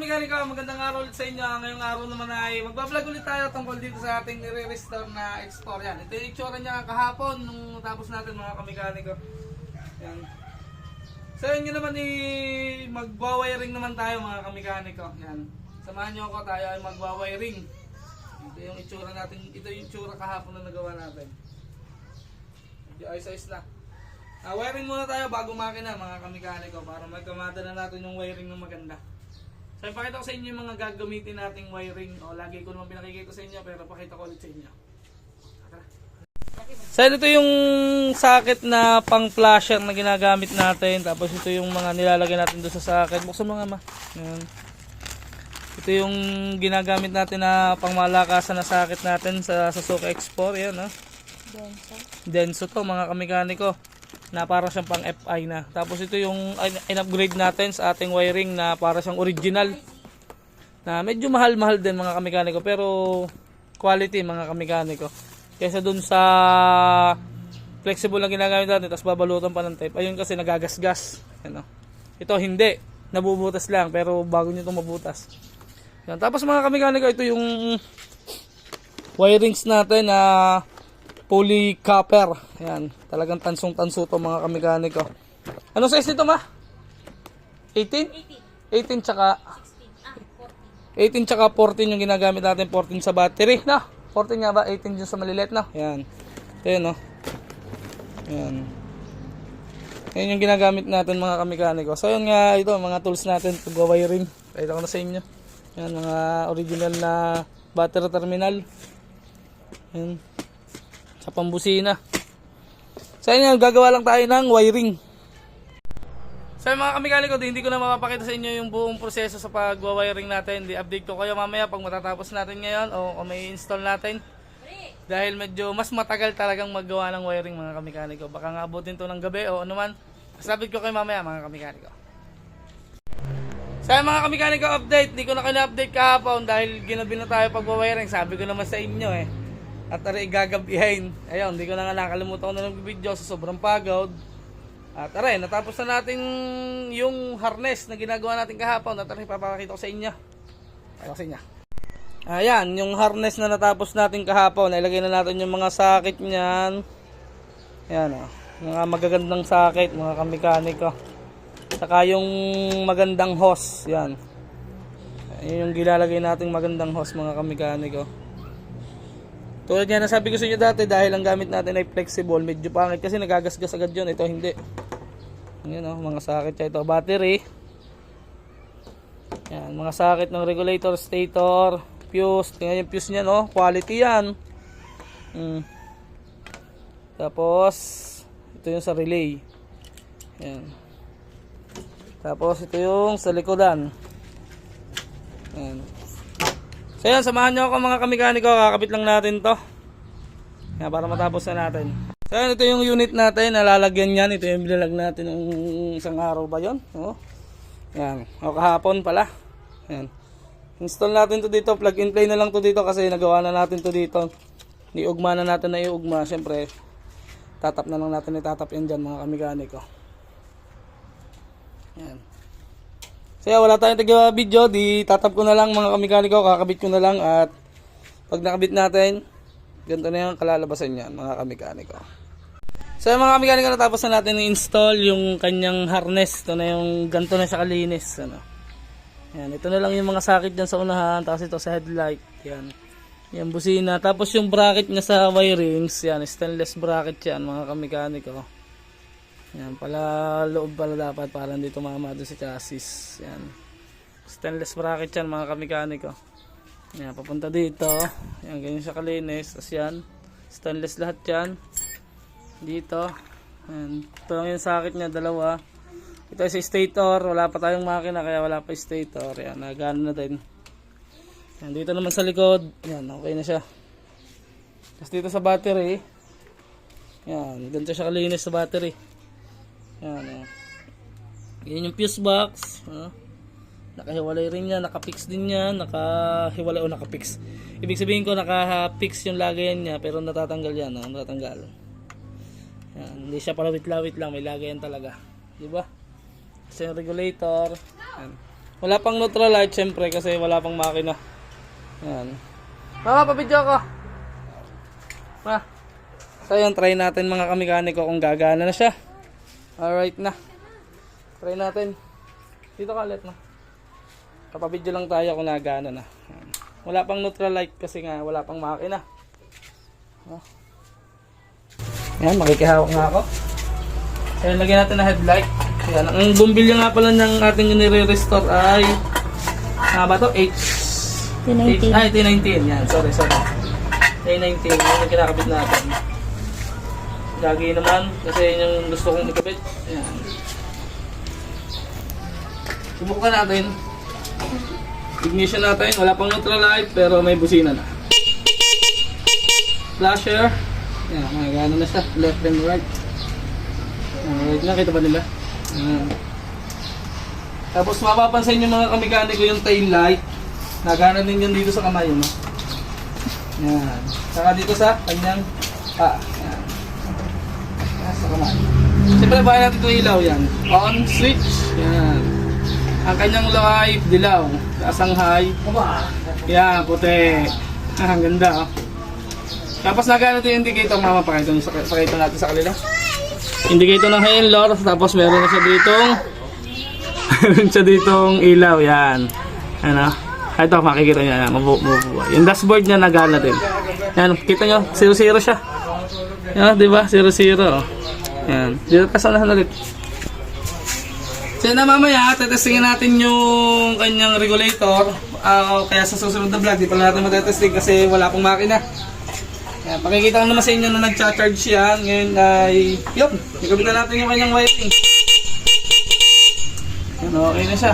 kamikaniko, magandang araw ulit sa inyo. Ngayong araw naman ay magbablog ulit tayo tungkol dito sa ating nire-restore na Explorer. Yan. Ito yung itsura niya kahapon nung tapos natin mga kamikaniko. Yan. So yun naman magwa-wiring naman tayo mga kamikaniko. Yan. Samahan niyo ako, tayo ay magwa-wiring. Ito yung itsura natin, ito yung itsura kahapon na nagawa natin. Medyo ayos-ayos na. Wiring muna tayo bago makina mga kamikaniko para magkamada na natin yung wiring ng maganda. So ipakita ko sa inyo yung mga gagamitin nating wiring. Lagi ko naman pinakikita sa inyo pero pakita ko ulit sa inyo. So ito yung socket na pang flasher na ginagamit natin. Tapos ito yung mga nilalagay natin doon sa socket. Buksan mo nga ma. Yan. Ito yung ginagamit natin na pang malakasan na socket natin sa Suzuki Explorer. Yan, Denso to mga kamikaniko. Na para siyang pang FI na. Tapos ito yung in-upgrade natin sa ating wiring na para siyang original. Na medyo mahal-mahal din mga kamikaniko pero quality mga kamikaniko. Kaysa dun sa flexible na ginagamit natin tapos babalutan pa ng tape. Ayun kasi nagagasgas. Ano? Ito hindi. Nabubutas lang pero bago nyo itong mabutas. Yan. Tapos mga kamikaniko ito yung wirings natin na poly copper. Yan. Talagang tansong-tanso to mga kamikaniko. Anong size nito ma? 18? 18 tsaka 18 tsaka 14 yung ginagamit natin. 14 sa battery. Na? 14 nga ba? 18 dyan sa malilit na. Yan. Ito yun, no? Yan. Yan yung ginagamit natin mga kamikaniko. So yun nga ito, mga tools natin pag-wiring. Pakita ko na sa inyo. Yan, mga original na battery terminal. Yan. Sa pambusina. So yun, gagawa lang tayo ng wiring. So mga kamikaniko, hindi ko na mapapakita sa inyo yung buong proseso sa pag-wiring natin. Di-update ko kayo mamaya pag matatapos natin ngayon o may install natin. Dahil medyo mas matagal talagang maggawa ng wiring mga kamikaniko. Baka nga abutin to ng gabi o anuman. Sabi ko kayo mamaya mga kamikaniko. So mga kamikaniko, update. Hindi ko na kayo na-update kahapon dahil ginabi na tayo pag-wiring. Sabi ko naman sa inyo At aray gagabihin. Ayun, hindi ko na nga nakalimutan ko na nag-video sa sobrang pagod. At aray, natapos na natin yung harness na ginagawa natin kahapon. At aray, papakita ko sa inyo. Ayan, yung harness na natapos natin kahapon. Ilagay na natin yung mga socket niyan. Ayan mga magagandang socket, mga kamikaniko. Saka yung magandang hose. Yan. Ayan yung gilalagay natin magandang hose mga kamikaniko. Tulad nga nasabi ko sa inyo dati dahil ang gamit natin ay flexible, medyo pangit kasi nagagasgas agad yun. Ito hindi. Yan mga socket siya. Ito battery. Yan, mga socket ng regulator, stator, fuse. Tingnan yung fuse niya quality yan. Tapos ito yung sa relay. Yan. Tapos ito yung sa likodan. Yan. So yan, samahan nyo ako mga kamikaniko, kakabit lang natin to. Yan, para matapos na natin. So yan, ito yung unit natin, nalalagyan yan. Ito yung bilalag natin ng isang araw ba yun? Yan, kahapon pala. Yan. Install natin to dito, plug and play na lang to dito kasi nagawa na natin to dito. Iugma na natin na iugma, syempre tatap na lang natin, itatap yan dyan mga kamikaniko. Yan. Kaya wala tayong taga-video, di tatap ko na lang mga kamikaniko, kakabit ko na lang at pag nakabit natin, ganito na yung kalalabasan yan mga kamikaniko. So mga kamikaniko, natapos na natin i-install yung kanyang harness. Ito na yung ganito na siya kalinis. Yan, ito na lang yung mga socket dyan sa unahan, tapos ito sa headlight. Yan, yung busina. Tapos yung bracket niya sa wirings, yan, stainless bracket yan mga kamikaniko. Yan, pala loob pala dapat para hindi tumama doon sa chassis. Yan. Stainless bracket yan mga kamikaniko. Yan, papunta dito. Yan, ganyan siya kalinis. Tapos yan, stainless lahat yan. Dito. Yan. Ito lang yung socket niya, dalawa. Ito ay sa stator. Wala pa tayong makina kaya wala pa stator. Yan, nagano na din. Yan, dito naman sa likod. Yan, okay na siya. Tapos dito sa battery. Yan, ganito siya kalinis sa battery. Yan yan yung fuse box. Nakahiwalay rin yan, nakapix din yan, nakahiwalay o nakapix. Ibig sabihin ko nakapix yung lagayan niya pero natatanggal yan, natatanggal. Yan, hindi siya palawit-lawit lang, may lagayan talaga. Di ba? Kasi yung regulator, yan. Wala pang neutral light syempre kasi wala pang makina. Yan. Mama, pa-video ko. Ma. So yun, try natin mga kamekaniko kung gagana na siya. Alright na. Try natin. Dito ka ulit na. Kapabidyo lang tayo kung nagana na. Yan. Wala pang neutral light kasi nga wala pang makina. Yan, makikihawak nga ako. Ayan, lagyan natin na headlight. Ayan, ang bumbilya nga pala ng ating nire-restore ay ba to? T19. Ay, T19. Yan, sorry. T19, yun yung kinakabit natin. Lagi naman, kasi yun yung gusto kong ikabit. Ayan. Subukan natin. Ignition natin, wala pang neutral light pero may busina na. Flasher. Ayan, magagana na siya. Left and right. Alright, nakita ba nila? Tapos mapapansin nyo mga kamekaniko yung tail light. Nagana din yun dito sa kamay. No? Yan. Saka dito sa kanyang yan. Yan, sa kamay. Siyempre bahay natin ito ilaw yan. On, switch. Yan. Ang kanyang light, dilaw. Taasang high. Yan, puti. Ang ganda. Oh. Tapos nagana ito yung indicator. Mama, pakita natin sa kanila. Indicator ng high and low. Tapos meron na siya ditong meron siya ditong ilaw. Yan. Ano? Ito, makikita nyo. Yan, mabubuhay. Yung dashboard niya nagana din. Yan, kita nyo. 0-0 siya. Yan, diba? 0-0. Yan. Dito kasanahan ulit. So na mamaya, tetestingin natin yung kanyang regulator. Kaya sa susunod na vlog, di pala natin matetesting kasi wala pong makina. Yan, pakikita ko naman sa inyo na nag-charge yan. Ngayon ay, yun, ikabitan natin yung kanyang wiring. Yan, okay na siya.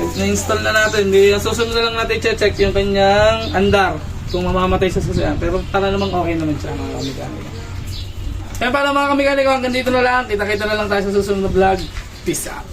Na-install na natin. Susunod na lang natin i-check yung kanyang andar. Kung mamamatay sa sasakyan. Pero para namang okay naman siya mga kamekaniko. Kaya para mga kamekaniko, hanggang dito na lang. Kita-kita na lang tayo sa susunod na vlog. Peace out.